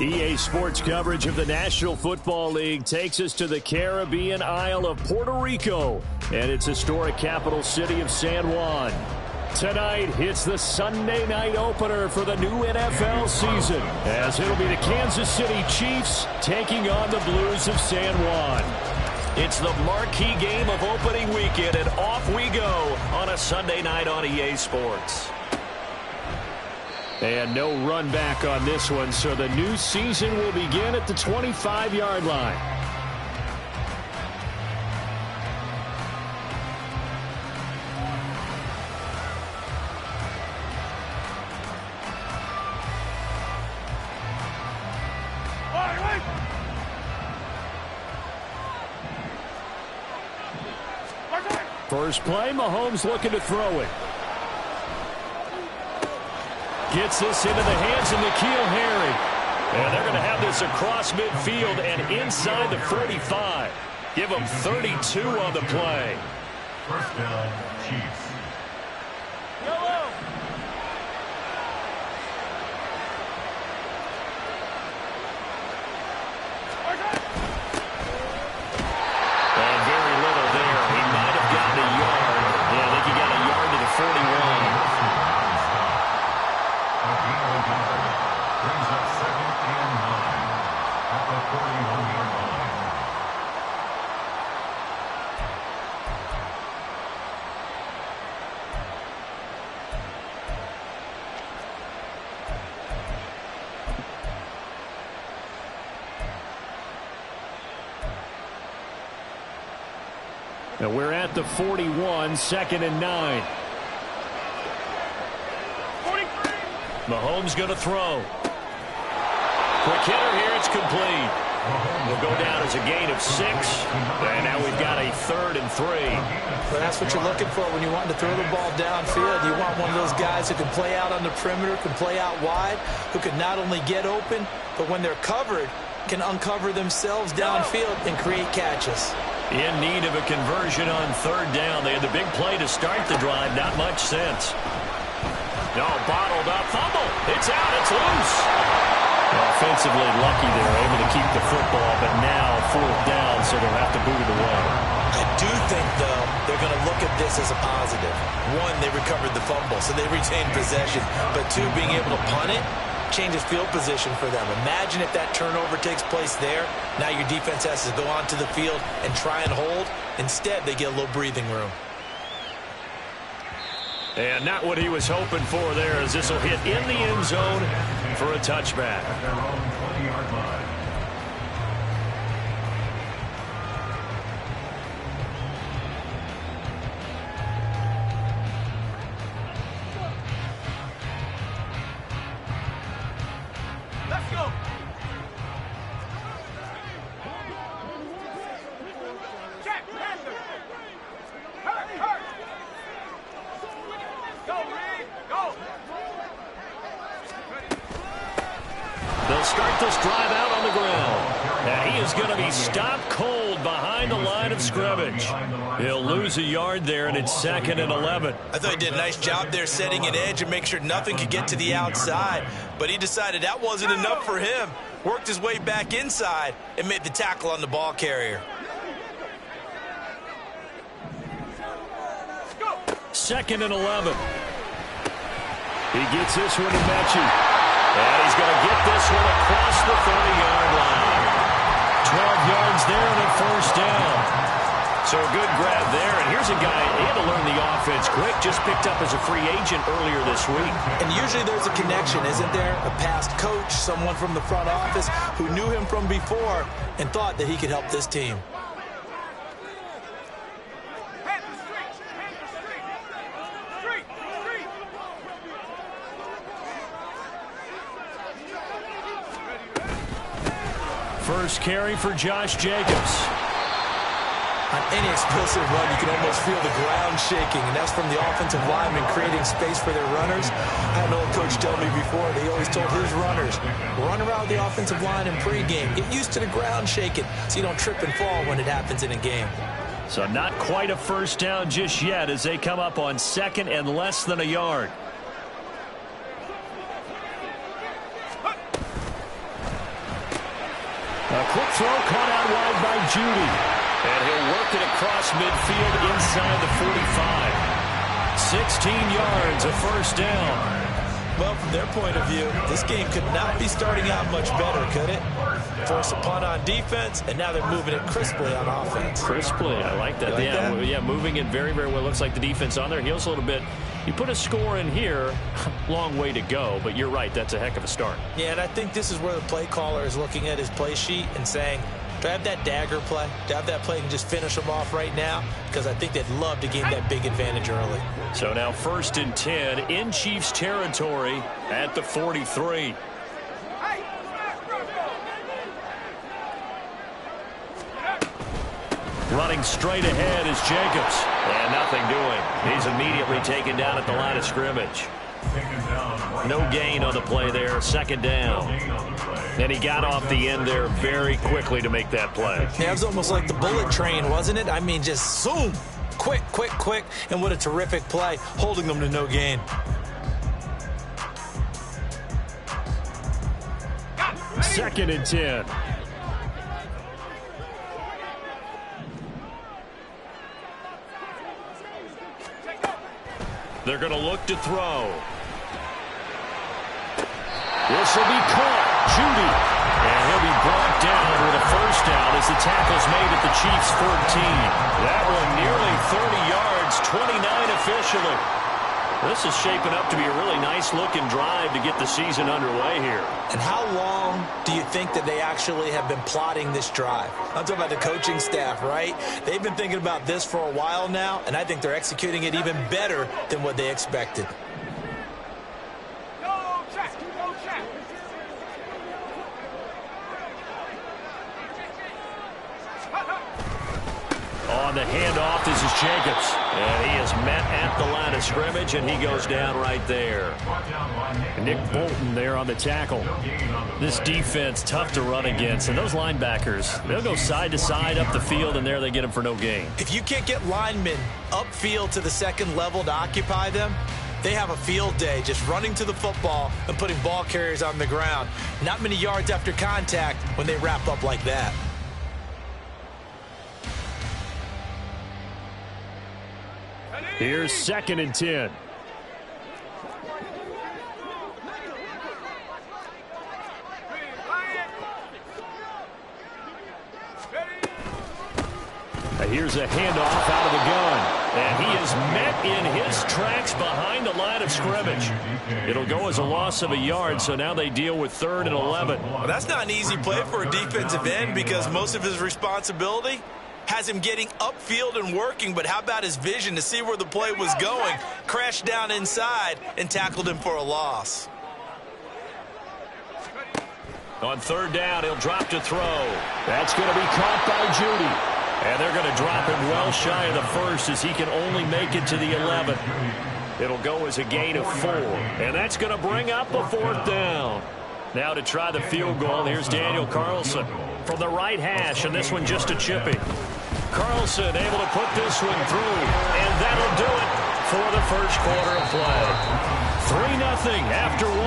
EA Sports coverage of the National Football League takes us to the Caribbean Isle of Puerto Rico and its historic capital city of San Juan. Tonight, it's the Sunday night opener for the new NFL season, as it'll be the Kansas City Chiefs taking on the Blues of San Juan. It's the marquee game of opening weekend, and off we go on a Sunday night on EA Sports. And no run back on this one, so the new season will begin at the 25-yard line. First play, Mahomes looking to throw it. Gets this into the hands of N'Keal Harry. And they're going to have this across midfield and inside the 45. Give them 32 on the play. First down, Chiefs. And very little there. He might have gotten a yard. Yeah, I think he got a yard to the 41. Brings up 2nd and 9 at the 41-yard line. And we're at the 41, 2nd and 9. Mahomes going to throw. Quick hitter here, it's complete. Will go down as a gain of 6. And now we've got a 3rd and 3. Well, that's what you're looking for when you want to throw the ball downfield. You want one of those guys who can play out on the perimeter, can play out wide, who can not only get open, but when they're covered, can uncover themselves downfield and create catches. In need of a conversion on 3rd down. They had the big play to start the drive. Not much sense. No, bottled up. Fumble. It's out. It's loose. Offensively lucky they're able to keep the football, but now 4th down, so they'll have to boot it away. I do think, though, they're going to look at this as a positive. 1, they recovered the fumble, so they retained possession. But 2, being able to punt it changes field position for them. Imagine if that turnover takes place there. Now your defense has to go onto the field and try and hold. Instead, they get a little breathing room. And not what he was hoping for there, as this will hit in the end zone for a touchback. At their own 20-yard line. Let's go. Jack, Panther. Hurt. Go, Reed. Go. They'll start this drive out on the ground. And he is going to be stopped cold behind the line of scrimmage. He'll lose a yard there, and it's 2nd and 11. I thought he did a nice job there setting an edge and make sure nothing could get to the outside. But he decided that wasn't enough for him. Worked his way back inside and made the tackle on the ball carrier. 2nd and 11. He gets this one to Mechie. And he's going to get this one across the 30-yard line. 12 yards there and a 1st down. So a good grab there. And here's a guy, he had to learn the offense quick, just picked up as a free agent earlier this week. And usually there's a connection, isn't there? A past coach, someone from the front office who knew him from before and thought that he could help this team. First carry for Josh Jacobs. On any explosive run, you can almost feel the ground shaking, and that's from the offensive linemen creating space for their runners. I had an old coach tell me before, they always told his runners, run around the offensive line in pregame. Get used to the ground shaking so you don't trip and fall when it happens in a game. So not quite a 1st down just yet as they come up on 2nd and less than a yard. throw caught out wide by Judy. And he'll work it across midfield inside the 45. 16 yards, a first down. Well, from their point of view, this game could not be starting out much better, could it? Force a punt on defense, and now they're moving it crisply on offense. Crisply, I like that. Like that? Yeah, moving it very, very well. Looks like the defense on their heels a little bit. You put a score in here, long way to go, but you're right, that's a heck of a start. Yeah, and I think this is where the play caller is looking at his play sheet and saying, do I have that dagger play? Do I have that play and just finish them off right now? Because I think they'd love to gain that big advantage early. So now 1st and 10 in Chiefs territory at the 43. Running straight ahead is Jacobs. And nothing doing. He's immediately taken down at the line of scrimmage. No gain on the play there. 2nd down. And he got off the end there very quickly to make that play. Yeah, it was almost like the bullet train, wasn't it? I mean, just zoom. Quick, quick, quick. And what a terrific play, holding them to no gain. 2nd and 10. They're going to look to throw. This will be caught. Judy. And he'll be brought down with a first down as the tackle's made at the Chiefs' 14. That one nearly 30 yards, 29 officially. This is shaping up to be a really nice-looking drive to get the season underway here. And how long do you think that they actually have been plotting this drive? I'm talking about the coaching staff, right? They've been thinking about this for a while now, and I think they're executing it even better than what they expected. On the handoff, this is Jacobs. And he is met at the line of scrimmage, and he goes down right there. Nick Bolton there on the tackle. This defense, tough to run against. And those linebackers, they'll go side to side up the field, and there they get them for no gain. If you can't get linemen upfield to the 2nd level to occupy them, they have a field day just running to the football and putting ball carriers on the ground. Not many yards after contact when they wrap up like that. Here's 2nd and 10. Here's a handoff out of the gun. And he is met in his tracks behind the line of scrimmage. It'll go as a loss of a yard, so now they deal with 3rd and 11. Well, that's not an easy play for a defensive end because most of his responsibility has him getting upfield and working, but how about his vision to see where the play was going? Crashed down inside and tackled him for a loss. On 3rd down, he'll drop to throw. That's going to be caught by Judy. And they're going to drop him well shy of the 1st as he can only make it to the 11. It'll go as a gain of 4. And that's going to bring up a 4th down. Now to try the field goal, here's Daniel Carlson from the right hash, and this one just a chipping. Carlson able to put this one through, and that'll do it for the 1st quarter of play. 3-0 after 1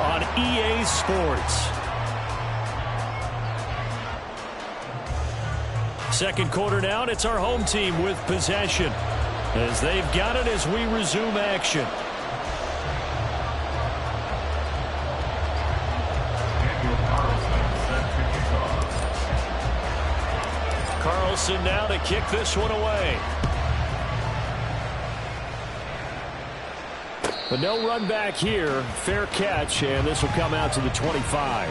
on EA Sports. 2nd quarter now, and it's our home team with possession as they've got it as we resume action. Carlson now to kick this one away. But no run back here. Fair catch, and this will come out to the 25.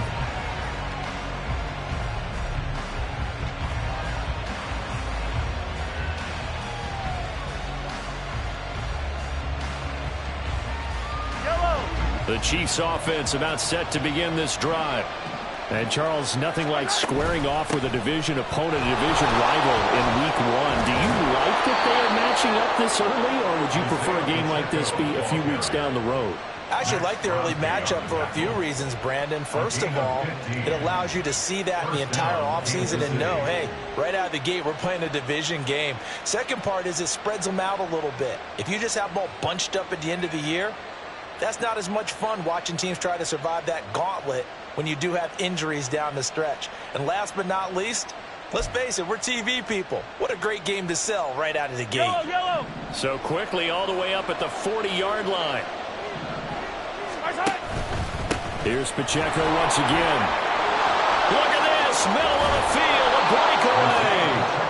The Chiefs offense about set to begin this drive. And Charles, nothing like squaring off with a division opponent, a division rival in week 1. Do you like that they are matching up this early, or would you prefer a game like this be a few weeks down the road? I actually like the early matchup for a few reasons, Brandon. First of all, it allows you to see that in the entire offseason and know, hey, right out of the gate, we're playing a division game. Second part is it spreads them out a little bit. If you just have them all bunched up at the end of the year, that's not as much fun watching teams try to survive that gauntlet when you do have injuries down the stretch. And last but not least, let's face it, we're TV people. What a great game to sell right out of the gate. Yellow, yellow. So quickly all the way up at the 40-yard line. Here's Pacheco once again. Look at this, middle of the field, a breakaway.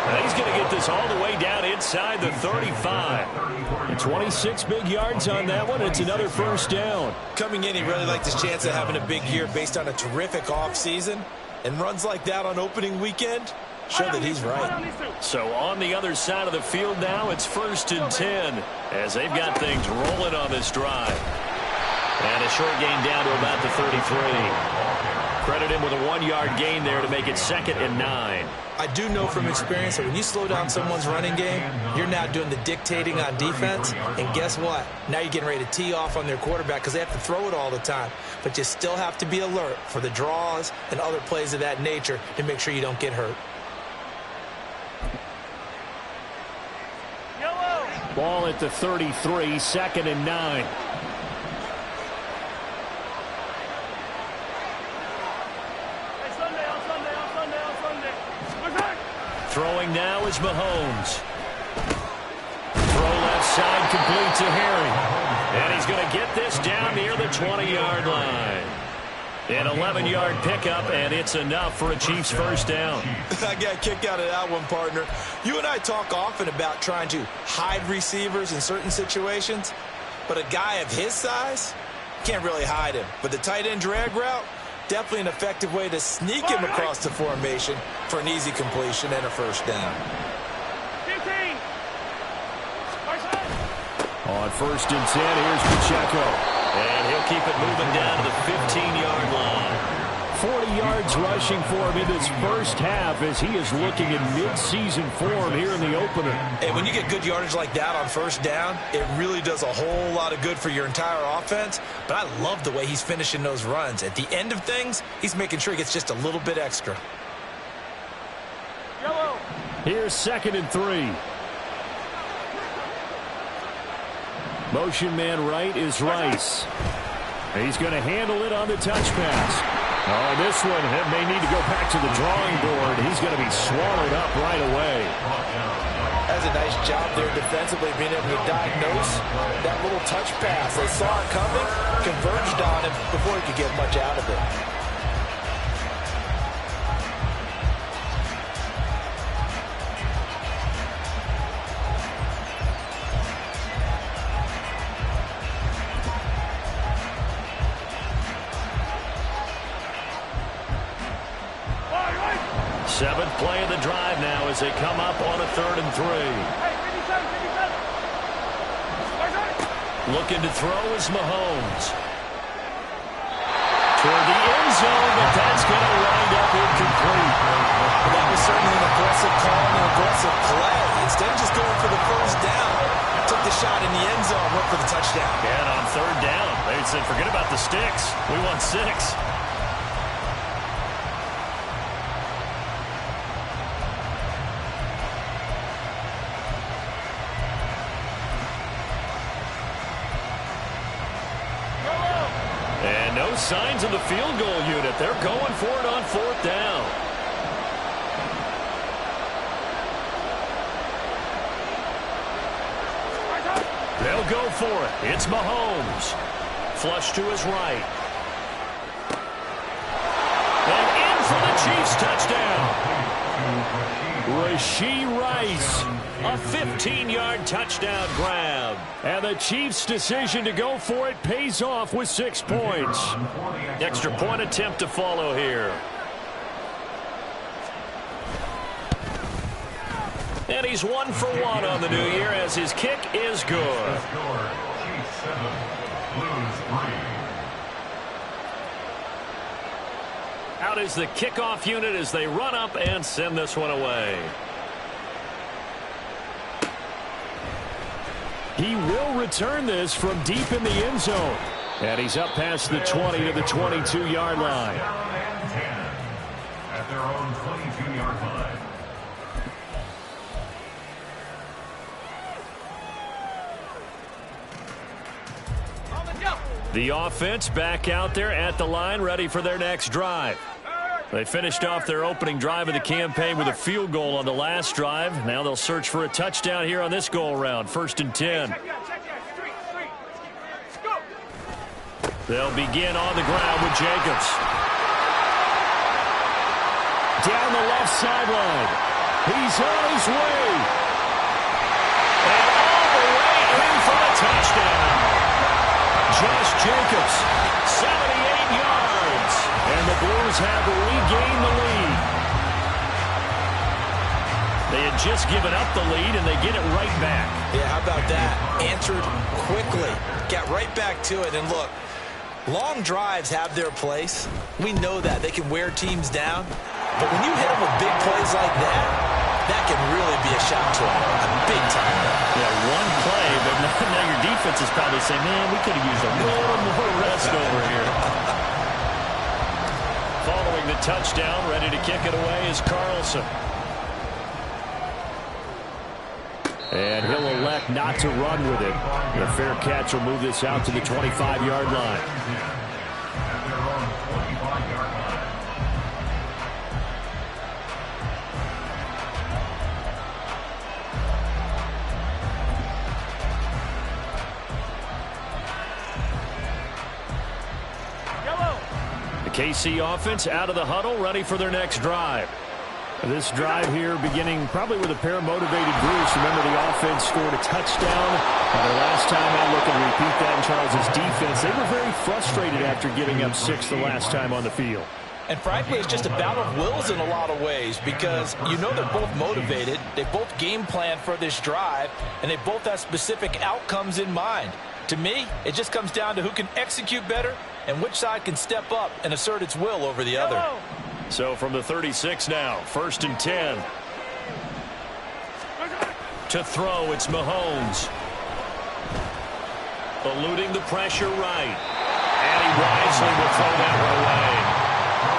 And he's going to get this all the way down inside the 35. And 26 big yards on that one. It's another first down. Coming in, he really liked his chance of having a big year based on a terrific offseason. And runs like that on opening weekend show that he's right. So on the other side of the field now, it's 1st and 10 as they've got things rolling on this drive. And a short gain down to about the 33. Credit him with a 1-yard gain there to make it 2nd and 9. I do know from experience that when you slow down someone's running game, you're now doing the dictating on defense. And guess what? Now you're getting ready to tee off on their quarterback because they have to throw it all the time. But you still have to be alert for the draws and other plays of that nature to make sure you don't get hurt. Yellow. Ball at the 33, 2nd and 9. Throwing now is Mahomes. Throw left side complete to Harry. And he's going to get this down near the 20-yard line. An 11-yard pickup, and it's enough for a Chiefs first down. I got kicked out of that one, partner. You and I talk often about trying to hide receivers in certain situations, but a guy of his size can't really hide him. But the tight end drag route, definitely an effective way to sneak him across the formation for an easy completion and a first down. 15. On 1st and 10, here's Pacheco. And he'll keep it moving down to the 15-yard line. 40 yards rushing for him in this first half as he is looking in mid-season form here in the opener. And when you get good yardage like that on first down, it really does a whole lot of good for your entire offense. But I love the way he's finishing those runs. At the end of things, he's making sure he gets just a little bit extra. Yellow. Here's 2nd and 3. Motion man right is Rice. He's going to handle it on the touch pass. Oh, this one may need to go back to the drawing board. He's going to be swallowed up right away. That's a nice job there defensively, being able to diagnose that little touch pass. They saw it coming, converged on him before he could get much out of it. Seventh play of the drive now as they come up on a 3rd and 3. Hey, 57. Looking to throw is Mahomes. Toward the end zone, but that's going to wind up incomplete. That was certainly an aggressive call and an aggressive play. Instead of just going for the first down, took the shot in the end zone, went for the touchdown. And on 3rd down, they said, forget about the sticks. We want 6. And no signs of the field goal unit. They're going for it on 4th down. They'll go for it. It's Mahomes. Flush to his right. And in for the Chiefs touchdown. Rashee Rice, a 15-yard touchdown grab. And the Chiefs' decision to go for it pays off with 6 points. Extra point attempt to follow here. And he's 1 for 1 on the new year as his kick is good. Out is the kickoff unit as they run up and send this one away. He will return this from deep in the end zone. And he's up past the 20 to the 22-yard line. At their own 22-yard line. On the jump. The offense back out there at the line, ready for their next drive. They finished off their opening drive of the campaign with a field goal on the last drive. Now they'll search for a touchdown here on this go-around. 1st and 10. They'll begin on the ground with Jacobs. Down the left sideline. He's on his way. And all the way in for a touchdown. Josh Jacobs, 78 yards. And the Blues have regained the lead. They had just given up the lead, and they get it right back. Yeah, how about that? Answered quickly. Got right back to it. And look, long drives have their place. We know that. They can wear teams down. But when you hit them with big plays like that, that can really be a shout to them. A big time. Yeah, one play, but now your defense is probably saying, man, we could have used a little more rest over here. Following the touchdown, ready to kick it away is Carlson. And he'll elect not to run with it. The fair catch will move this out to the 25-yard line. KC offense out of the huddle, ready for their next drive. This drive here beginning probably with a pair of motivated Bruce. Remember, the offense scored a touchdown. The last time I look and repeat that in Charles's defense, they were very frustrated after giving up 6 the last time on the field. And frankly, it's just a battle of wills in a lot of ways because you know they're both motivated. They both game plan for this drive, and they both have specific outcomes in mind. To me, it just comes down to who can execute better and which side can step up and assert its will over the other. So from the 36 now, 1st and 10. To throw, it's Mahomes. Eluding the pressure right. And he wisely will throw that one away.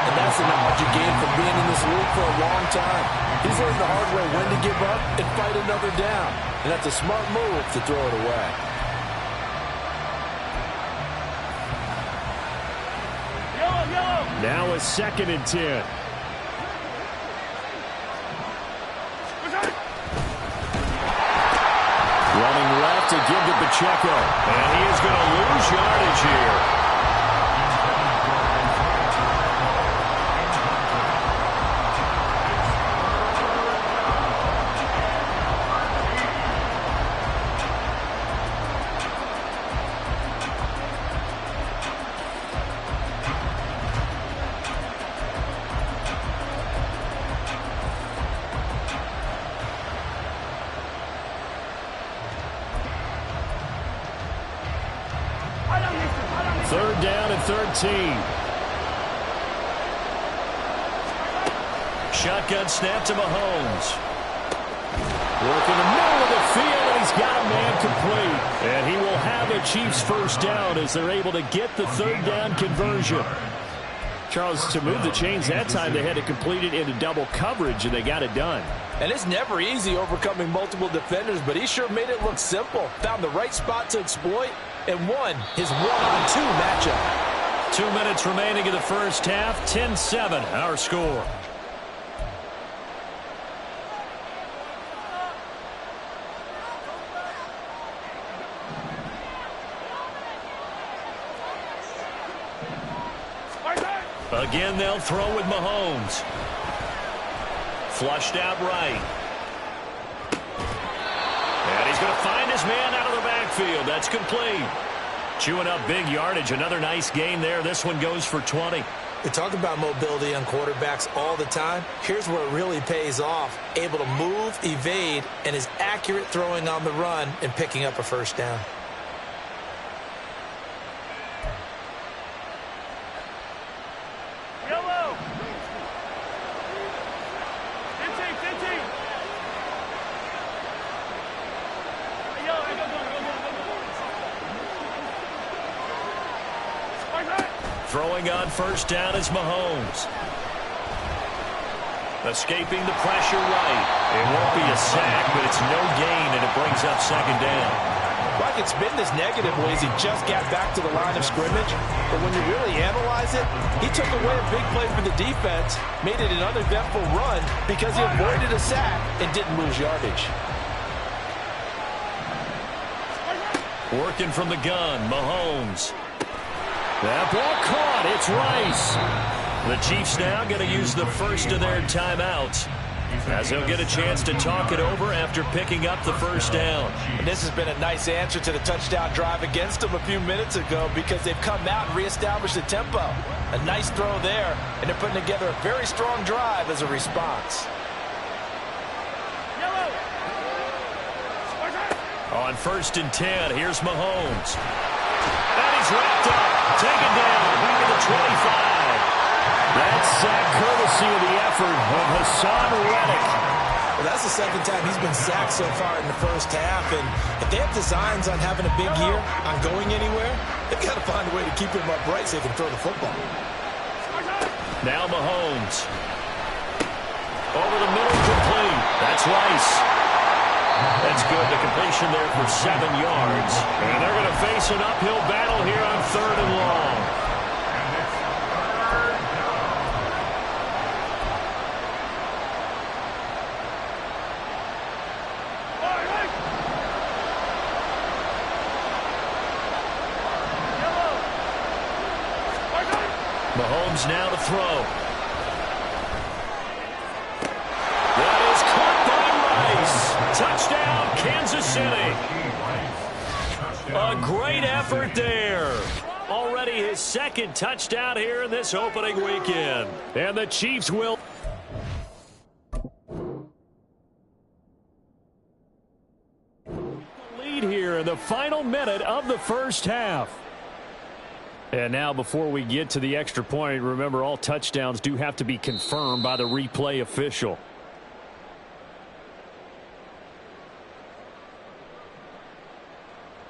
And that's the knowledge you gain from being in this league for a long time. He's learned the hard way when to give up and fight another down. And that's a smart move to throw it away. Now a 2nd and 10. Running left to give to Pacheco. And he is going to lose yardage here. Third down and 13. Shotgun snap to Mahomes. Working the middle of the field, and he's got a man complete. And he will have a Chiefs first down as they're able to get the third down conversion. Charles, to move the chains that time, they had to complete it into double coverage, and they got it done. And it's never easy overcoming multiple defenders, but he sure made it look simple. Found the right spot to exploit and won his 1-on-2 matchup. 2 minutes remaining in the first half. 10-7, our score. Again, they'll throw with Mahomes. Flushed out right. And he's going to find his man out of the backfield. That's complete. Chewing up big yardage. Another nice gain there. This one goes for 20. We talk about mobility on quarterbacks all the time. Here's where it really pays off. Able to move, evade, and is accurate throwing on the run and picking up a first down. Throwing on first down is Mahomes. Escaping the pressure right. It won't be a sack, but it's no gain, and it brings up second down. Right like it's been this negative way as he just got back to the line of scrimmage. But when you really analyze it, he took away a big play for the defense, made it an uneventful run because he avoided a sack and didn't lose yardage. Working from the gun, Mahomes. That ball caught. It's Rice. The Chiefs now going to use the first of their timeouts, as they'll get a chance to talk it over after picking up the first down. And this has been a nice answer to the touchdown drive against them a few minutes ago because they've come out and reestablished the tempo. A nice throw there, and they're putting together a very strong drive as a response. On 1st and 10, here's Mahomes. And he's wrapped up, taken down, back at the 25. That's sack courtesy of the effort of Hassan Reddick. Well, that's the second time he's been sacked so far in the first half. And if they have designs on having a big year, on going anywhere, they've got to find a way to keep him upright so they can throw the football. Now Mahomes. Over the middle, complete. That's Rice. That's good. The completion there for 7 yards. And they're going to face an uphill battle here on 3rd and long. Mahomes now to throw. That is caught by Rice. Touchdown, Kansas City. A great effort there. Already his 2nd touchdown here in this opening weekend. And the Chiefs will lead here in the final minute of the first half. And now, before we get to the extra point, remember all touchdowns do have to be confirmed by the replay official.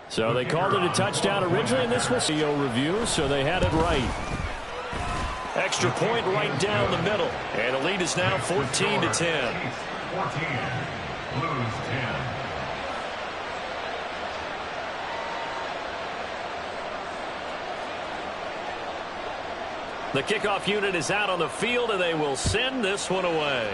So they called it a touchdown originally, and this was a review, so they had it right. Extra point right down the middle, and the lead is now 14-10. 14, Blues 10. The kickoff unit is out on the field, and they will send this one away.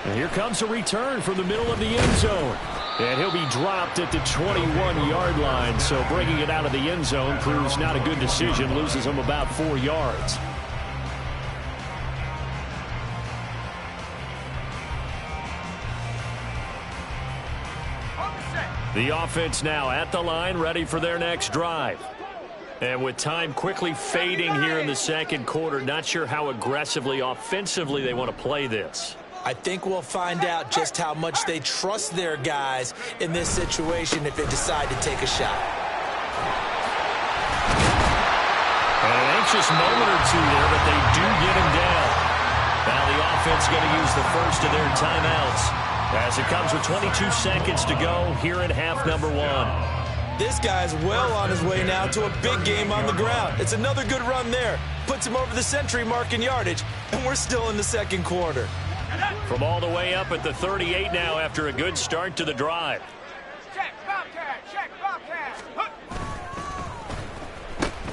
And here comes a return from the middle of the end zone. And he'll be dropped at the 21-yard line, so bringing it out of the end zone proves not a good decision, loses him about 4 yards. The offense now at the line, ready for their next drive. And with time quickly fading here in the second quarter, not sure how aggressively, offensively they want to play this. I think we'll find out just how much they trust their guys in this situation if they decide to take a shot. And an anxious moment or two there, but they do get him down. Now the offense going to use the first of their timeouts, as it comes with 22 seconds to go here in half number 1. This guy's well on his way now to a big game on the ground. It's another good run there. Puts him over the century mark in yardage, and we're still in the second quarter. From all the way up at the 38 now after a good start to the drive. Check, Bobcat, check, Bobcat.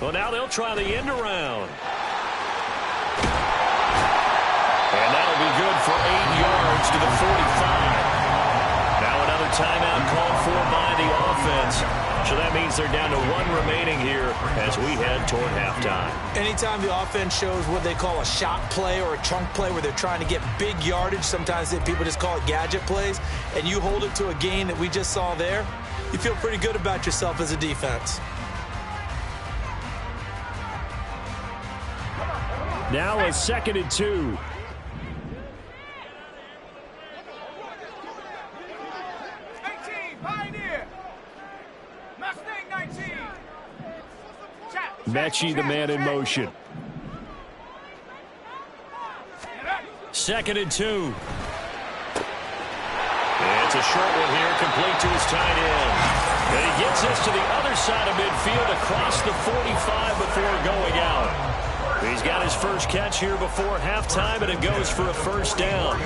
Well, now they'll try the end around. And that'll be good for 8 yards to the 45. Now another timeout called for by the offense. So that means they're down to 1 remaining here as we head toward halftime. Anytime the offense shows what they call a shot play or a chunk play where they're trying to get big yardage, sometimes people just call it gadget plays, and you hold it to a gain that we just saw there, you feel pretty good about yourself as a defense. Now a 2nd and 2. Mechie, the man in motion. 2nd and 2. It's a short one here, complete to his tight end. And he gets this to the other side of midfield across the 45 before going out. He's got his first catch here before halftime, and it goes for a first down.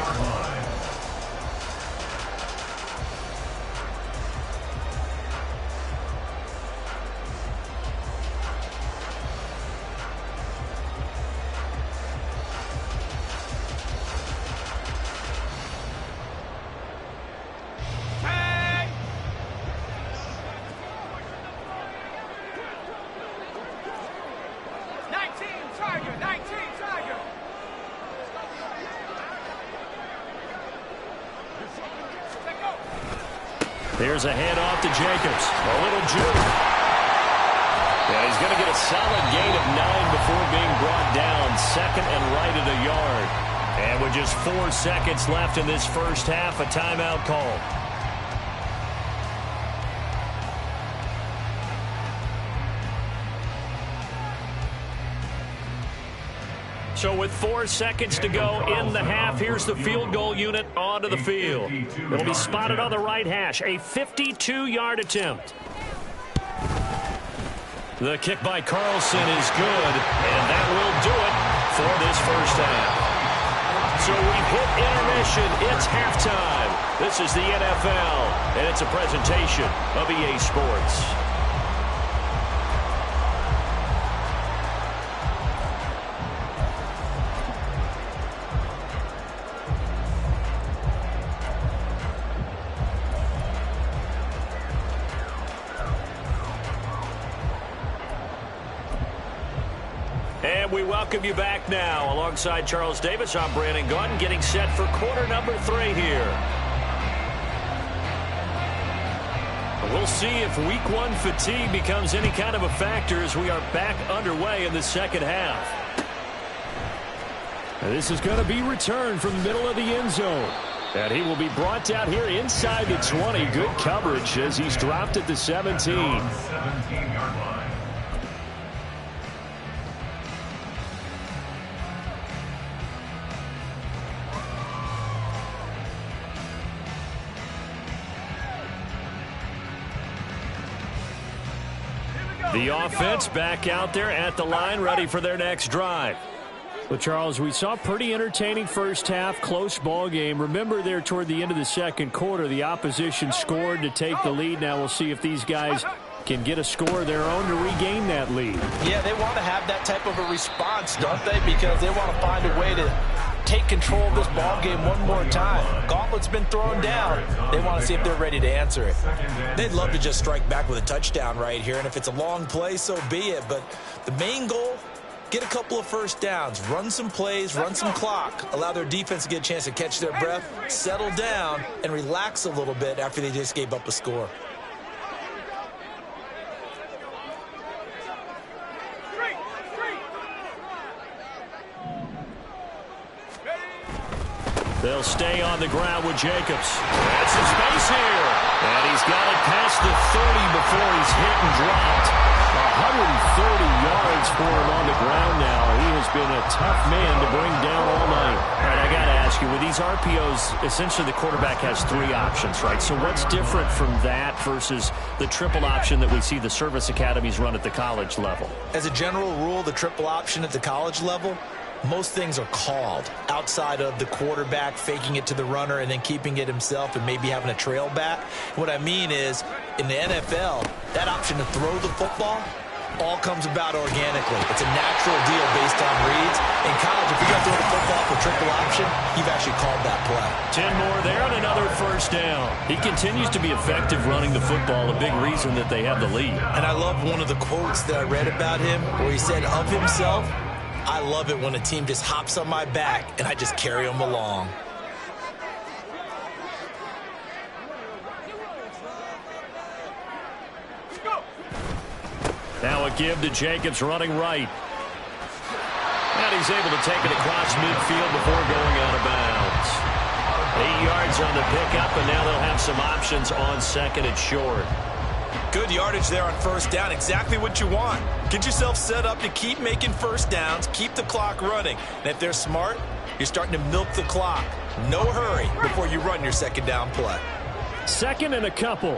Here's a handoff to Jacobs. A little juke. Yeah, he's going to get a solid gain of 9 before being brought down. Second and right at a yard. And with just 4 seconds left in this first half, a timeout call. So with 4 seconds to go in the half, here's the field goal unit onto the field. It'll be spotted on the right hash, a 52-yard attempt. The kick by Carlson is good, and that will do it for this first half. So we've hit intermission. It's halftime. This is the NFL, and it's a presentation of EA Sports. And we welcome you back now. Alongside Charles Davis, I'm Brandon Gaudin, getting set for quarter number 3 here. We'll see if week 1 fatigue becomes any kind of a factor as we are back underway in the second half. And this is going to be returned from the middle of the end zone. And he will be brought down here inside the 20. Good coverage as he's dropped at the 17. 17-yard line. The offense back out there at the line, ready for their next drive. Well, Charles, we saw a pretty entertaining first half, close ball game. Remember there toward the end of the second quarter, the opposition scored to take the lead. Now we'll see if these guys can get a score of their own to regain that lead. Yeah, they want to have that type of a response, don't they? Because they want to find a way to take control of this ball game one more time. Gauntlet's been thrown down. They want to see if they're ready to answer it. They'd love to just strike back with a touchdown right here, and if it's a long play, so be it. But the main goal, get a couple of first downs, run some plays, run some clock, allow their defense to get a chance to catch their breath, settle down, and relax a little bit after they just gave up a score. They'll stay on the ground with Jacobs. That's some space here. And he's got it past the 30 before he's hit and dropped. 130 yards for him on the ground now. He has been a tough man to bring down all night. All right, I got to ask you, with these RPOs, essentially the quarterback has 3 options, right? So what's different from that versus the triple option that we see the service academies run at the college level? As a general rule, the triple option at the college level, most things are called outside of the quarterback faking it to the runner and then keeping it himself and maybe having a trail back. What I mean is, in the NFL, that option to throw the football all comes about organically. It's a natural deal based on reads. In college, if you got to throw the football for triple option, you've actually called that play. 10 more there and another first down. He continues to be effective running the football, a big reason that they have the lead. And I love one of the quotes that I read about him where he said of himself, I love it when a team just hops on my back and I just carry them along. Now a give to Jacobs running right. And he's able to take it across midfield before going out of bounds. 8 yards on the pickup, and now they'll have some options on second and short. Good yardage there on first down. Exactly what you want. Get yourself set up to keep making first downs, keep the clock running. And if they're smart, you're starting to milk the clock. No hurry before you run your second down play. Second and a couple.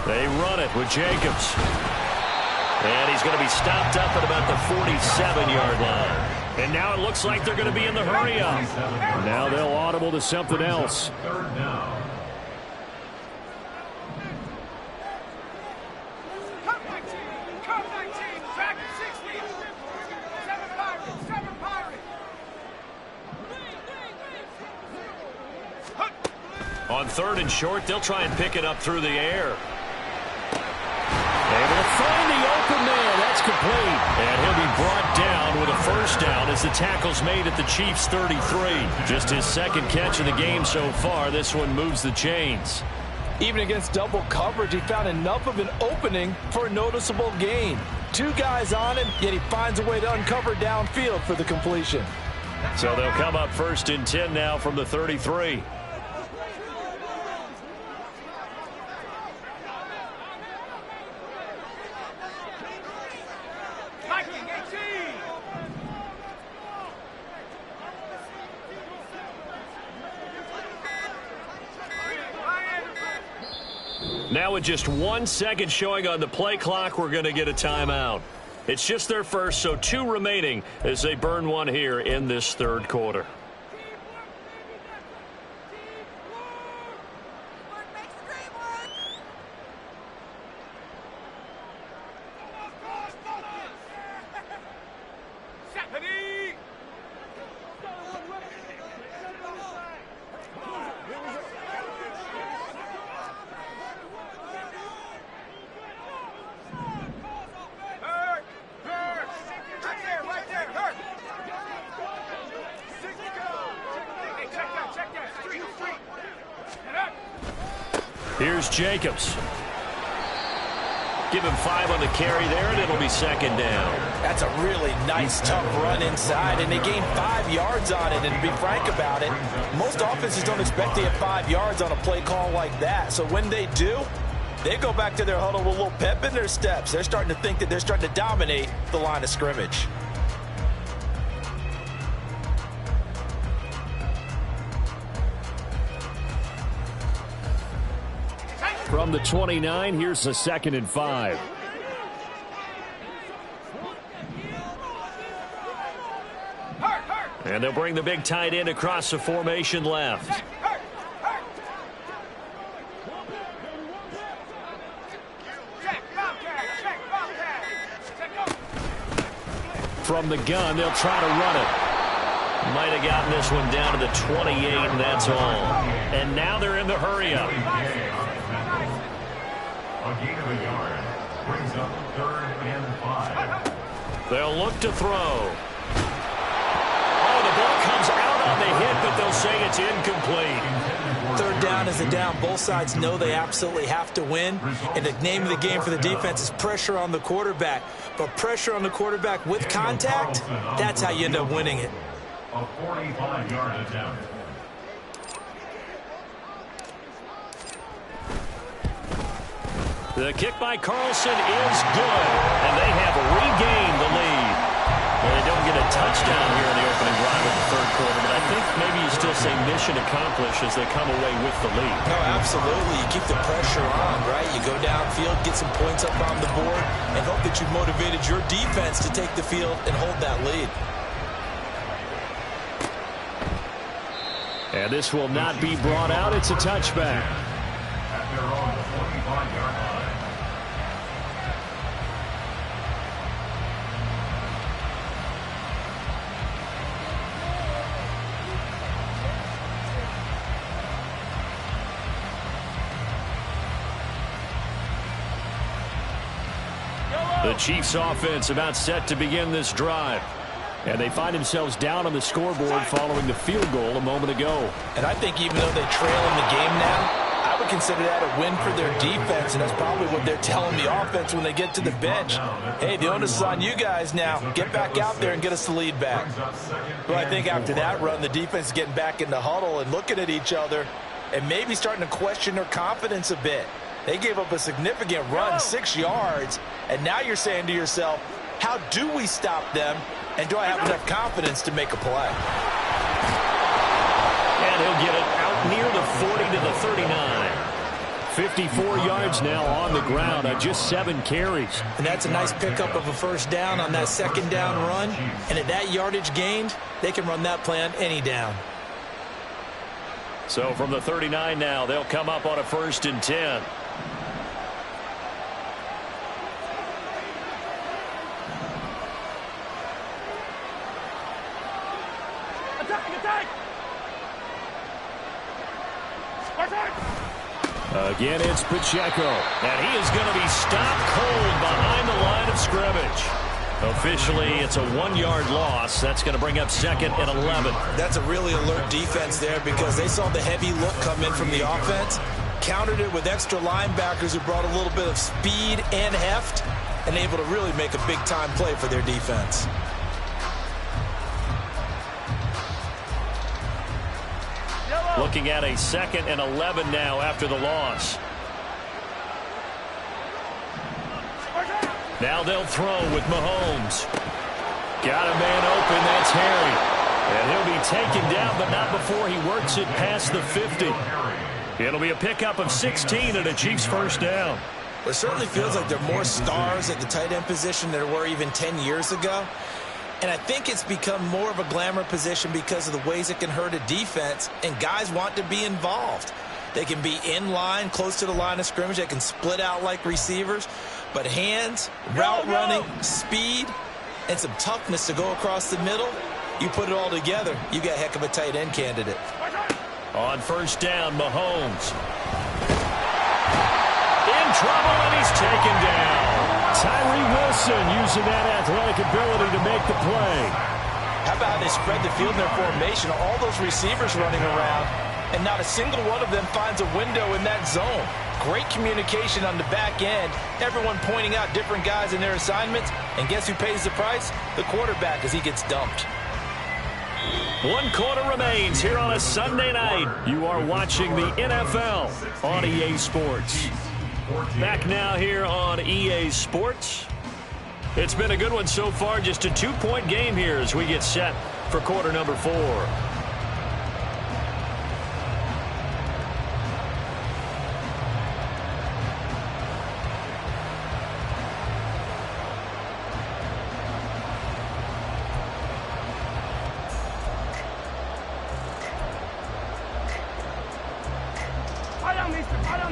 They run it with Jacobs. And he's going to be stopped up at about the 47-yard line. And now it looks like they're going to be in the hurry-up. Now they'll audible to something else. Third down. On third and short, they'll try and pick it up through the air. Able to find the open man. That's complete. And he'll be brought down with a first down as the tackle's made at the Chiefs' 33. Just his second catch of the game so far. This one moves the chains. Even against double coverage, he found enough of an opening for a noticeable gain. Two guys on him, yet he finds a way to uncover downfield for the completion. So they'll come up 1st and 10 now from the 33. Now with just 1 second showing on the play clock, we're going to get a timeout. It's just their first, so 2 remaining as they burn one here in this third quarter. Here's Jacobs. Give him 5 on the carry there, and it'll be 2nd down. That's a really nice, tough run inside, and they gained 5 yards on it. And to be frank about it, most offenses don't expect to get 5 yards on a play call like that. So when they do, they go back to their huddle with a little pep in their steps. They're starting to think that they're starting to dominate the line of scrimmage. From the 29, here's the 2nd and 5. And they'll bring the big tight end across the formation left. From the gun, they'll try to run it. Might have gotten this one down to the 28, and that's all. And now they're in the hurry-up. A gain of a yard brings up 3rd and 5. They'll look to throw. Oh, the ball comes out on the hit, but they'll say it's incomplete. 3rd down is a down. Both sides know they absolutely have to win. And the name of the game for the defense is pressure on the quarterback. But pressure on the quarterback with contact, that's how you end up winning it. A 45-yard attempt. The kick by Carlson is good, and they have regained the lead. Well, they don't get a touchdown here in the opening drive of the third quarter, but I think maybe you still say mission accomplished as they come away with the lead. No, absolutely. You keep the pressure on, right? You go downfield, get some points up on the board, and hope that you motivated your defense to take the field and hold that lead. And this will not be brought out. It's a touchback. At their own 45-yard line. The Chiefs offense about set to begin this drive. And they find themselves down on the scoreboard following the field goal a moment ago. And I think even though they trail in the game now, I would consider that a win for their defense, and that's probably what they're telling the offense when they get to the bench. Hey, the onus is on you guys now. Get back out there and get us the lead back. Well, I think after that run, the defense is getting back in the huddle and looking at each other and maybe starting to question their confidence a bit. They gave up a significant run, 6 yards, and now you're saying to yourself, how do we stop them, and do I have enough confidence to make a play? And he'll get it out near the 40 to the 39. 54 yards now on the ground on just 7 carries. And that's a nice pickup of a first down on that second down run. And at that yardage gained, they can run that play on any down. So from the 39 now, they'll come up on a 1st and 10. Again, it's Pacheco, and he is going to be stopped cold behind the line of scrimmage. Officially, it's a 1-yard loss. That's going to bring up 2nd and 11. That's a really alert defense there because they saw the heavy look come in from the offense, countered it with extra linebackers who brought a little bit of speed and heft, and able to really make a big-time play for their defense. Looking at a 2nd and 11 now after the loss. Now they'll throw with Mahomes. Got a man open, that's Harry. And he'll be taken down, but not before he works it past the 50. It'll be a pickup of 16 and a Chiefs first down. It certainly feels like there are more stars at the tight end position than there were even 10 years ago. And I think it's become more of a glamour position because of the ways it can hurt a defense, and guys want to be involved. They can be in line, close to the line of scrimmage. They can split out like receivers. But hands, route running, speed, and some toughness to go across the middle, you put it all together, you got a heck of a tight end candidate. On first down, Mahomes. In trouble, and he's taken down. Tyree Wilson using that athletic ability to make the play. How about they spread the field in their formation, all those receivers running around, and not a single one of them finds a window in that zone. Great communication on the back end. Everyone pointing out different guys in their assignments. And guess who pays the price? The quarterback, as he gets dumped. 1 quarter remains here on a Sunday night. You are watching the NFL on EA Sports. Back now here on EA Sports. It's been a good one so far. Just a 2-point game here as we get set for quarter number 4.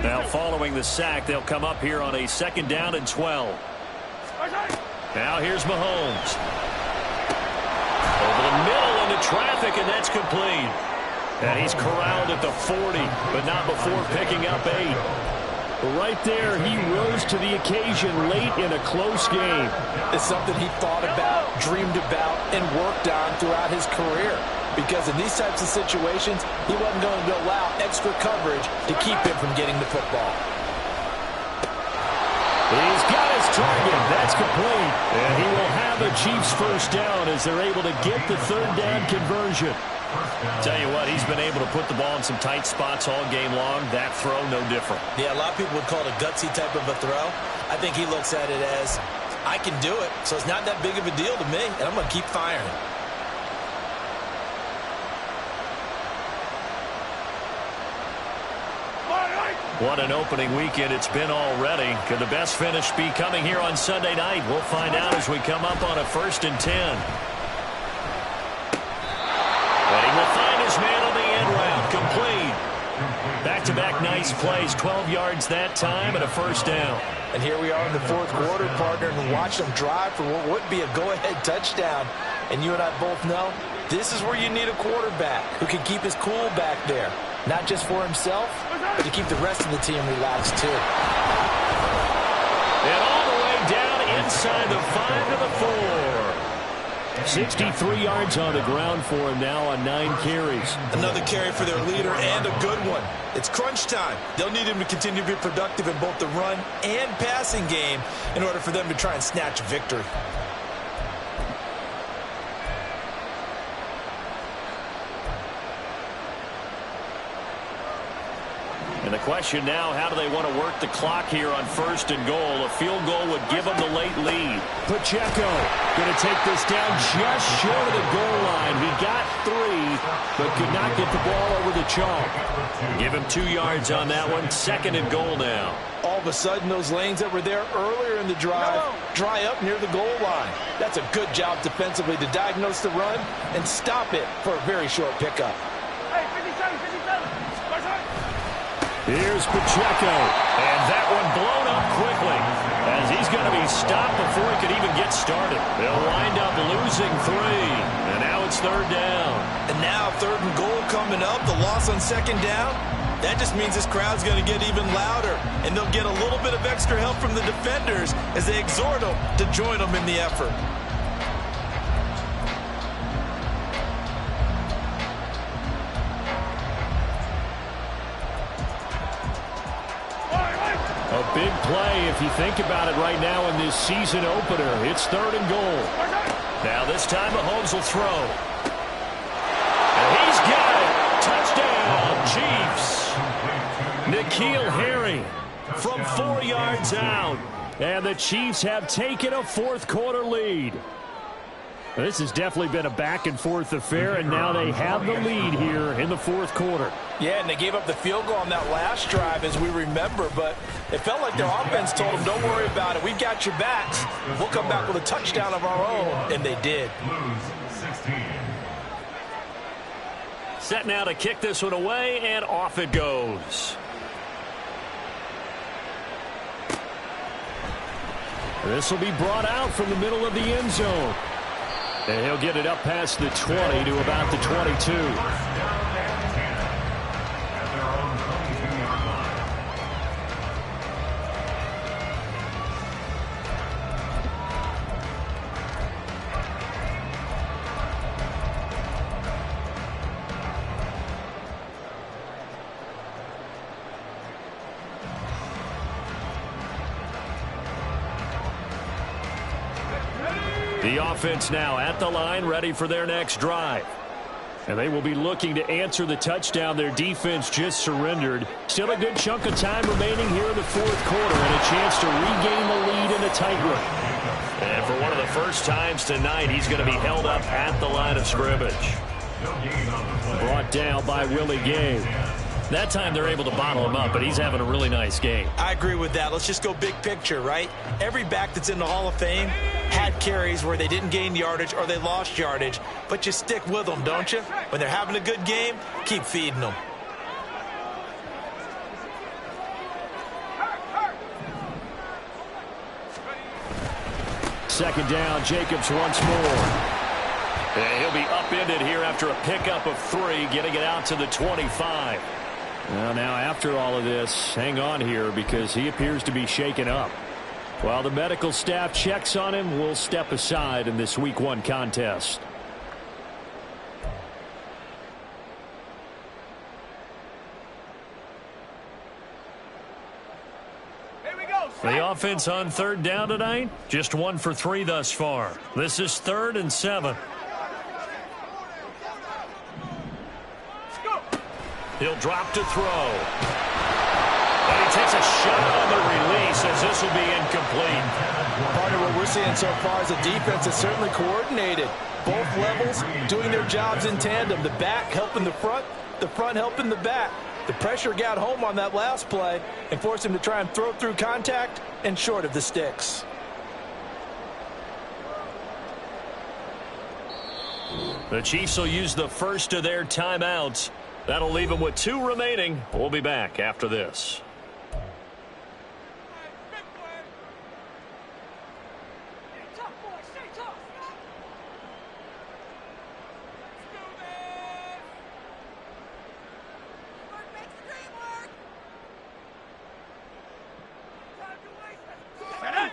Now following the sack, they'll come up here on a 2nd down and 12. Now here's Mahomes. Over the middle into traffic, and that's complete. And he's corralled at the 40, but not before picking up 8. Right there, he rose to the occasion late in a close game. It's something he thought about, dreamed about, and worked on throughout his career. Because in these types of situations, he wasn't going to allow extra coverage to keep him from getting the football. He's got his target. That's complete. And he will have a Chiefs first down as they're able to get the 3rd down conversion. Tell you what, he's been able to put the ball in some tight spots all game long. That throw, no different. Yeah, a lot of people would call it a gutsy type of a throw. I think he looks at it as, I can do it, so it's not that big of a deal to me, and I'm going to keep firing. What an opening weekend it's been already. Could the best finish be coming here on Sunday night? We'll find out as we come up on a 1st and 10. And he will find his man on the end route. Complete. Back-to-back nice plays. 12 yards that time and a first down. And here we are in the 4th quarter, partner, and watch them drive for what would be a go-ahead touchdown. And you and I both know this is where you need a quarterback who can keep his cool back there. Not just for himself, but to keep the rest of the team relaxed, too. And all the way down inside the 5 to the 4. 63 yards on the ground for him now on 9 carries. Another carry for their leader and a good one. It's crunch time. They'll need him to continue to be productive in both the run and passing game in order for them to try and snatch a victory. And the question now, how do they want to work the clock here on 1st and goal? A field goal would give them the late lead. Pacheco going to take this down just short of the goal line. He got 3, but could not get the ball over the chalk. Give him 2 yards on that one. 2nd and goal now. All of a sudden, those lanes that were there earlier in the drive dry up near the goal line. That's a good job defensively to diagnose the run and stop it for a very short pickup. Hey, 57, 57. Here's Pacheco, and that one blown up quickly as he's going to be stopped before he could even get started. They'll wind up losing 3, and now it's 3rd down. And now 3rd and goal coming up, the loss on 2nd down. That just means this crowd's going to get even louder, and they'll get a little bit of extra help from the defenders as they exhort them to join them in the effort. A big play if you think about it right now in this season opener. It's 3rd and goal. Now this time Mahomes will throw. And he's got it. Touchdown, Chiefs. N'Keal Harry from 4 yards out. And the Chiefs have taken a 4th quarter lead. This has definitely been a back-and-forth affair, and now they have the lead here in the 4th quarter. Yeah, and they gave up the field goal on that last drive, as we remember, but it felt like their offense told them, don't worry about it. We've got your backs. We'll come back with a touchdown of our own, and they did. Set now to kick this one away, and off it goes. This will be brought out from the middle of the end zone. And he'll get it up past the 20 to about the 22. The offense now at the line, ready for their next drive. And they will be looking to answer the touchdown their defense just surrendered. Still a good chunk of time remaining here in the 4th quarter and a chance to regain the lead in a tight one. And for one of the first times tonight, he's going to be held up at the line of scrimmage. Brought down by Willie Gay. That time they're able to bottle him up, but he's having a really nice game. I agree with that. Let's just go big picture, right? Every back that's in the Hall of Fame had carries where they didn't gain yardage or they lost yardage, but you stick with them, don't you? When they're having a good game, keep feeding them. Second down, Jacobs once more. And he'll be upended here after a pickup of 3, getting it out to the 25. Well, now after all of this, hang on here because he appears to be shaken up. While the medical staff checks on him, we'll step aside in this Week 1 contest. The offense on 3rd down tonight, just 1 for 3 thus far. This is 3rd and 7. He'll drop to throw. And he takes a shot on the release as this will be incomplete. Part of what we're seeing so far is the defense is certainly coordinated. Both levels doing their jobs in tandem. The back helping the front helping the back. The pressure got home on that last play and forced him to try and throw through contact and short of the sticks. The Chiefs will use the first of their timeouts. That'll leave them with 2 remaining. We'll be back after this.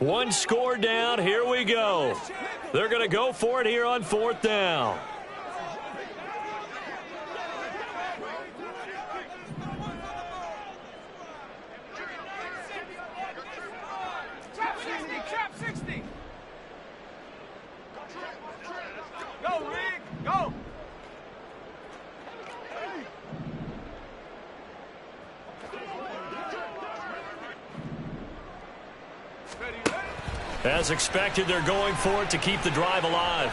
One score down. Here we go. They're going to go for it here on 4th down. As expected, they're going for it to keep the drive alive.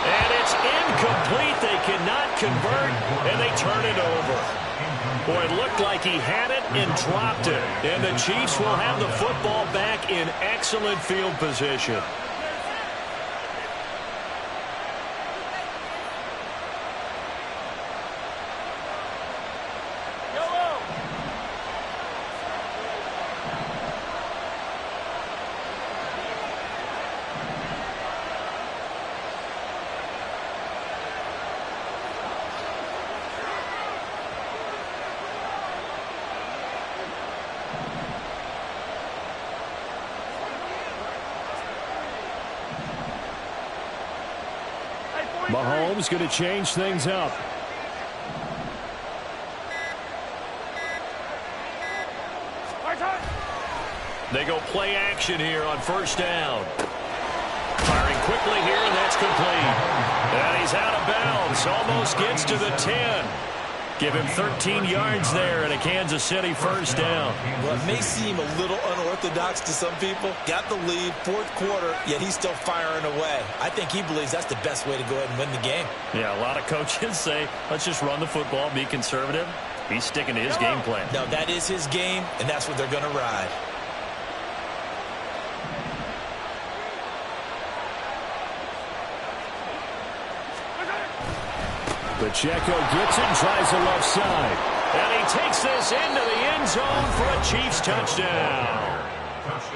And it's incomplete. They cannot convert, and they turn it over. Boy, it looked like he had it and dropped it. And the Chiefs will have the football back in excellent field position. Mahomes going to change things up. They go play action here on first down. Firing quickly here, and that's complete. And he's out of bounds. Almost gets to the 10. Give him 13 yards there and a Kansas City first down. Well, it may seem a little unorthodox to some people. Got the lead, fourth quarter, yet he's still firing away. I think he believes that's the best way to go ahead and win the game. Yeah, a lot of coaches say, let's just run the football, be conservative. He's sticking to his game plan. No, that is his game, and that's what they're going to ride. Pacheco gets it, tries the left side. And he takes this into the end zone for a Chiefs touchdown.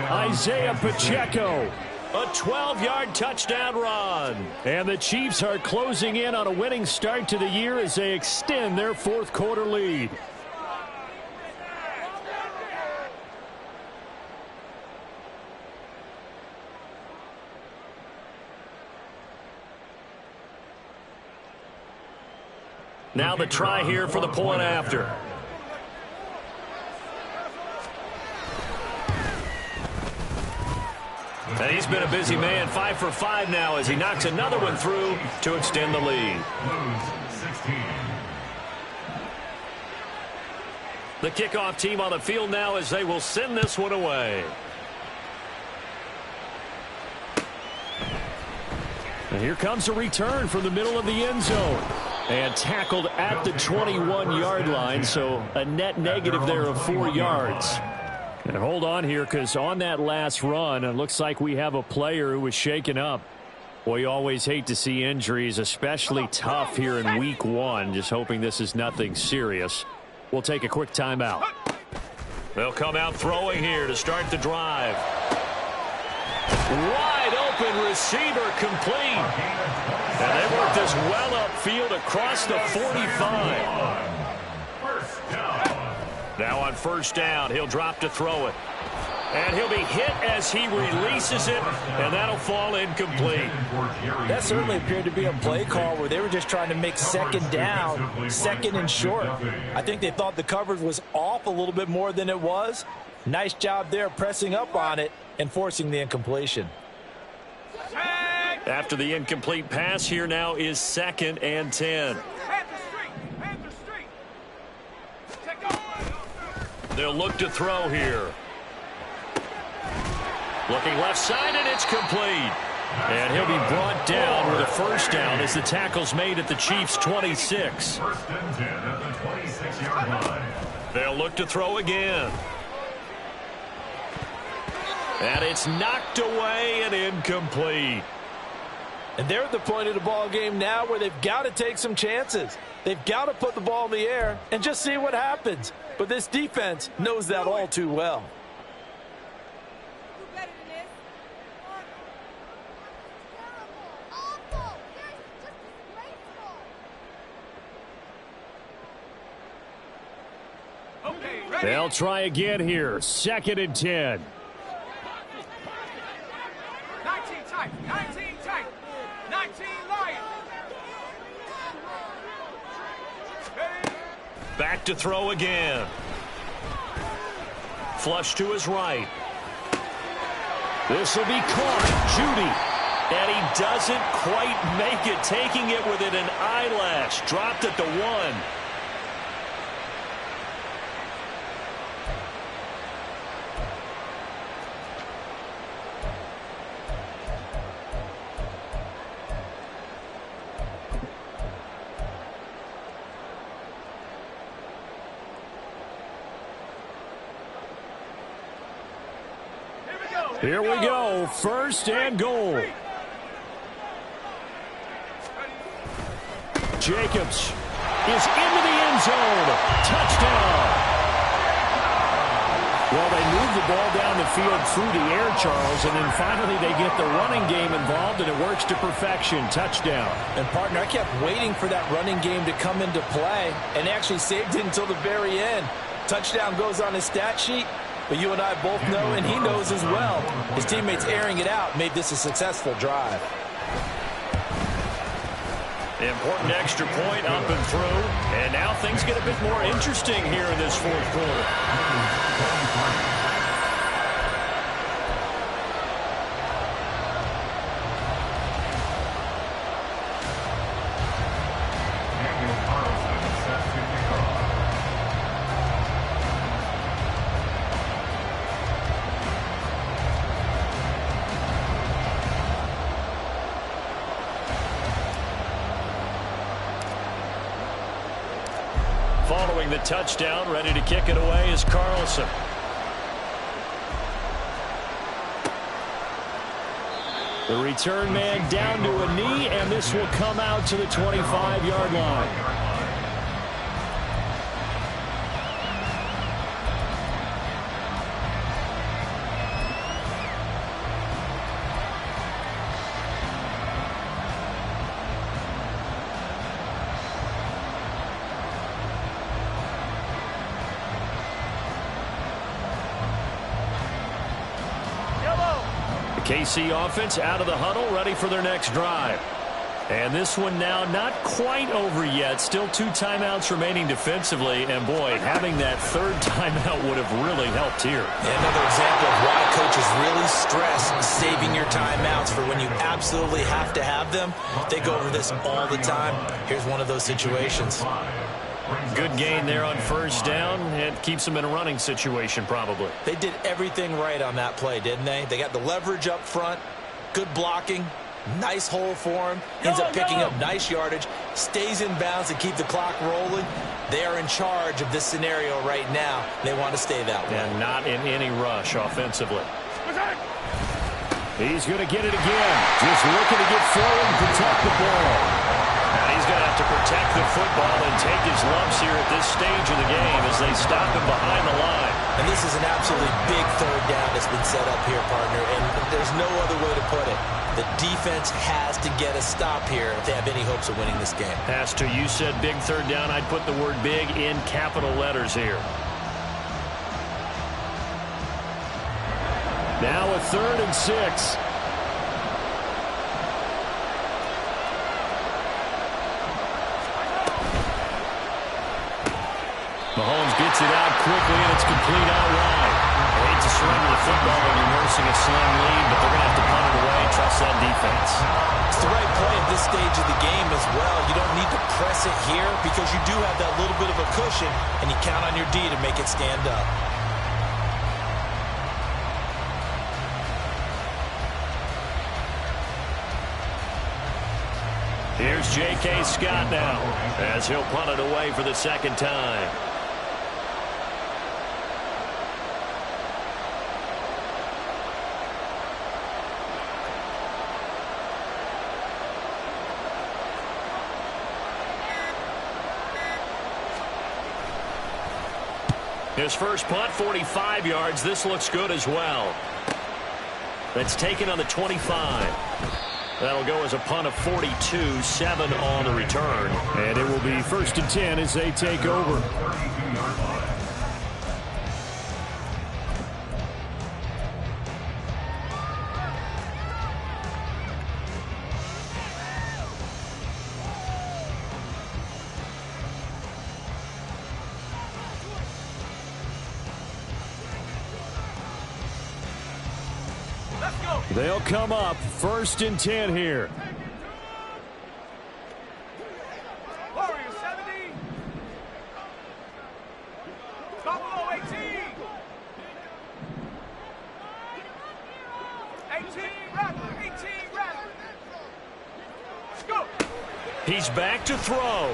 Isaiah Pacheco, a 12-yard touchdown run. And the Chiefs are closing in on a winning start to the year as they extend their fourth quarter lead. Now the try here for the point after. And he's been a busy man, 5 for 5 now as he knocks another one through to extend the lead. The kickoff team on the field now as they will send this one away. And here comes a return from the middle of the end zone. And tackled at the 21-yard line, so a net negative there of 4 yards. And hold on here, because on that last run, it looks like we have a player who was shaken up. Boy, you always hate to see injuries, especially tough here in week 1. Just hoping this is nothing serious. We'll take a quick timeout. They'll come out throwing here to start the drive. Wide open receiver complete. And they work this well upfield across the 45. Now on first down, he'll drop to throw it. And he'll be hit as he releases it, and that'll fall incomplete. That certainly appeared to be a play call where they were just trying to make second down, second and short. I think they thought the coverage was off a little bit more than it was. Nice job there pressing up on it and forcing the incompletion. After the incomplete pass, here now is 2nd and 10. They'll look to throw here. Looking left side, and it's complete. And he'll be brought down with a first down as the tackle's made at the Chiefs' 26. First and 10 at the 26-yard line. They'll look to throw again. And it's knocked away and incomplete. And they're at the point of the ball game now where they've got to take some chances. They've got to put the ball in the air and just see what happens. But this defense knows that all too well. They'll try again here. 2nd and 10. 19 tight. 19 tight. 19 Lions. Back to throw again. Flush to his right. This will be caught. Judy. And he doesn't quite make it, taking it within an eyelash. Dropped at the 1. Here we go. 1st and goal. Jacobs is into the end zone. Touchdown. Well, they move the ball down the field through the air, Charles, and then finally they get the running game involved, and it works to perfection. Touchdown. And, partner, I kept waiting for that running game to come into play and actually saved it until the very end. Touchdown goes on his stat sheet. But you and I both know, and he knows as well, his teammates airing it out made this a successful drive. Important extra point up and through. And now things get a bit more interesting here in this fourth quarter. following the touchdown. Ready to kick it away is Carlson. The return man down to a knee, and this will come out to the 25-yard line. KC offense out of the huddle, ready for their next drive. And this one now not quite over yet. Still 2 timeouts remaining defensively. And, boy, having that third timeout would have really helped here. Another example of why coaches really stress saving your timeouts for when you absolutely have to have them. They go over this all the time. Here's one of those situations. Good gain there on first down. It keeps them in a running situation probably. They did everything right on that play, didn't they? They got the leverage up front, good blocking, nice hole for him. Ends up picking up nice yardage, stays in bounds to keep the clock rolling. They are in charge of this scenario right now. They want to stay that way. And not in any rush offensively. He's going to get it again. Just looking to get forward and protect the ball. And he's going to have to protect the football and take his lumps here at this stage of the game as they stop him behind the line. And this is an absolutely big third down that's been set up here, partner, and there's no other way to put it. The defense has to get a stop here if they have any hopes of winning this game. Has to. You said big third down. I'd put the word big in capital letters here. Now a 3rd and 6. Mahomes gets it out quickly, and it's complete out wide. I hate to surrender the football when you're nursing a slim lead, but they're going to have to punt it away and trust that defense. It's the right play at this stage of the game as well. You don't need to press it here because you do have that little bit of a cushion, and you count on your D to make it stand up. Here's J.K. Scott now as he'll punt it away for the second time. His first punt, 45 yards. This looks good as well. That's taken on the 25. That'll go as a punt of 42, 7 on the return. And it will be 1st and 10 as they take over. They'll come up 1st and 10 here. Warriors 70. Buffalo 18. 18 Rattler. 18 Rattler. Let's go. He's back to throw.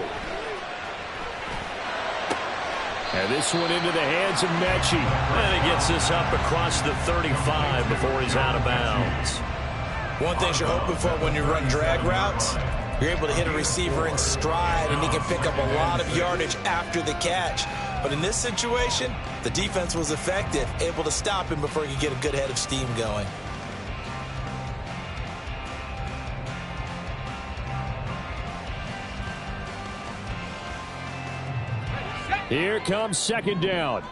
And this one into the hands of Mechie. And he gets this up across the 35 before he's out of bounds. One thing you're hoping for when you run drag routes, you're able to hit a receiver in stride, and he can pick up a lot of yardage after the catch. But in this situation, the defense was effective, able to stop him before he could get a good head of steam going. Here comes 2nd down.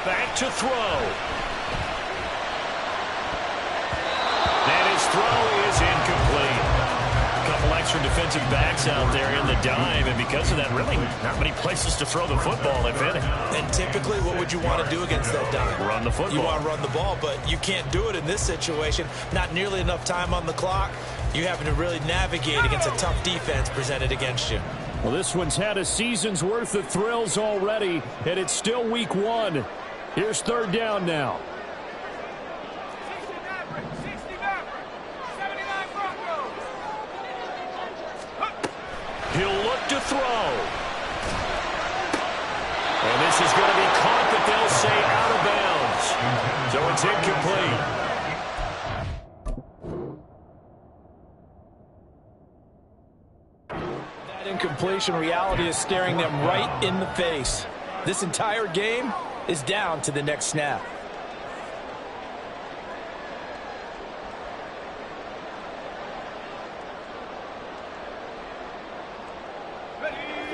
Back to throw. And his throw is incomplete. A couple extra defensive backs out there in the dime, and because of that, really not many places to throw the football, if any. And typically, what would you want to do against that dime? Run the football. You want to run the ball, but you can't do it in this situation. Not nearly enough time on the clock. You having to really navigate against a tough defense presented against you. Well, this one's had a season's worth of thrills already, and it's still week 1. Here's third down now. 60 Maverick, 60 Maverick, 79 Broncos. He'll look to throw. And this is going to be caught, but they'll say out of bounds. So it's incomplete. That incompletion reality is staring them right in the face. This entire game is down to the next snap.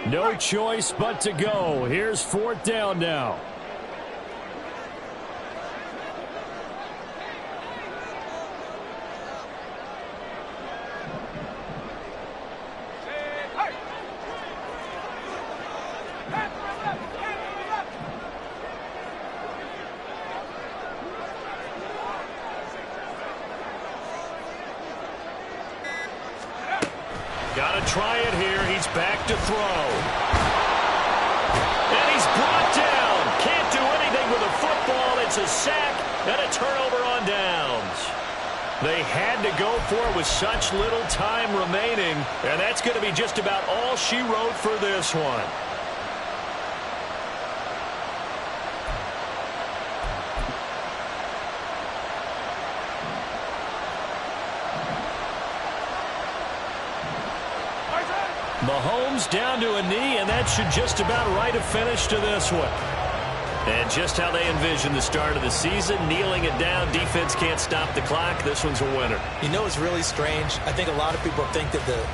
No choice but to go. Here's fourth down now. Got to try it here. He's back to throw. And he's brought down. Can't do anything with a football. It's a sack and a turnover on downs. They had to go for it with such little time remaining, and that's going to be just about all she wrote for this one. Mahomes down to a knee, and that should just about write a finish to this one. And just how they envision the start of the season, kneeling it down, defense can't stop the clock. This one's a winner. You know, it's really strange. I think a lot of people think that the